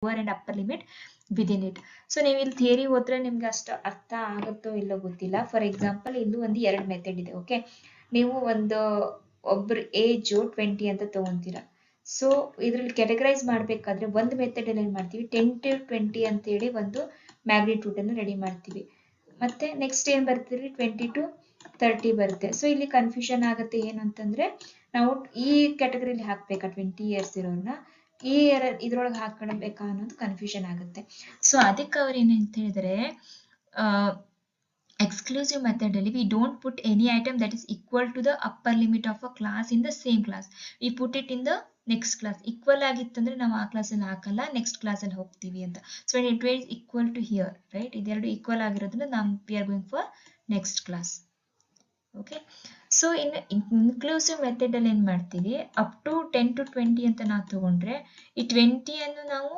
Lower and upper limit within it. So ನೀವು ಇಲ್ಲಿ theory ಓದಿದ್ರೆ ನಿಮ್ಗೆ ಅಷ್ಟು ಅರ್ಥ ಆಗುತ್ತೋ ಇಲ್ಲೋ ಗೊತ್ತಿಲ್ಲ. ಫಾರ್ ಎಕ್ಸಾಂಪಲ್ ಇಲ್ಲೂ ಒಂದು 2 ಮೆಥಡ್ ಇದೆ. ಓಕೆ, ನೀವು ಒಬ್ರು ಏಜ್ 20 ಅಂತ ತಗೊಂತೀರಾ. ಸೊ ಇದ್ರಲ್ಲಿ ಕ್ಯಾಟಗರೈಸ್ ಮಾಡಬೇಕಾದ್ರೆ ಒಂದು ಮೆಥಡ್ ಅಲ್ಲಿ ಏನ್ ಮಾಡ್ತೀವಿ, 10 to 20 ಅಂತ ಹೇಳಿ ಒಂದು ಮ್ಯಾಗ್ನಿಟ್ಯೂಡ್ ಅನ್ನು ರೆಡಿ ಮಾಡ್ತೀವಿ. ಮತ್ತೆ ನೆಕ್ಸ್ಟ್ ಏನ್ ಬರ್ತೀವಿ, 20 to 30 ಬರುತ್ತೆ. ಸೊ ಇಲ್ಲಿ ಕನ್ಫ್ಯೂಷನ್ ಆಗುತ್ತೆ. ಏನು ಅಂತಂದ್ರೆ ನಾವು ಈ ಕ್ಯಾಟಗರಿಲಿ ಹಾಕ್ಬೇಕಾ 20 ಇಯರ್ಸ್ ಇರೋರ್ನ, ಈ ಇದ್ರೊಳಗೆ ಹಾಕೊಳ್ಬೇಕಾ ಅನ್ನೋದು ಕನ್ಫ್ಯೂಷನ್ ಆಗುತ್ತೆ. ಸೊ ಅದಕ್ಕೆ ಅವ್ರು ಏನಂತ ಹೇಳಿದ್ರೆ, exclusive method ಅಲ್ಲಿ we don't put any item that is equal to the upper limit of a class in the same class. We put it in the next class. equal ಆಗಿತ್ತಂದ್ರೆ ನಾವು ಆ class ಅಲ್ಲಿ ಹಾಕಲ್ಲ, next class ಅಲ್ಲಿ ಹೋಗ್ತೀವಿ ಅಂತ. So it is equal to here, right? ಇದೆರಡು equal ಆಗಿರೋದ್ರಿಂದ ನಾವು we are going for next class. Okay, so ಇನ್ನು ಇನ್ಕ್ಲೂಸಿವ್ ಮೆಥಡ್ ಅಲ್ಲಿ ಏನ್ ಮಾಡ್ತೀವಿ, ಅಪ್ ಟು 10 to 20 ಅಂತ ನಾವು ತಗೊಂಡ್ರೆ ಈ 20 ಅನ್ನು ನಾವು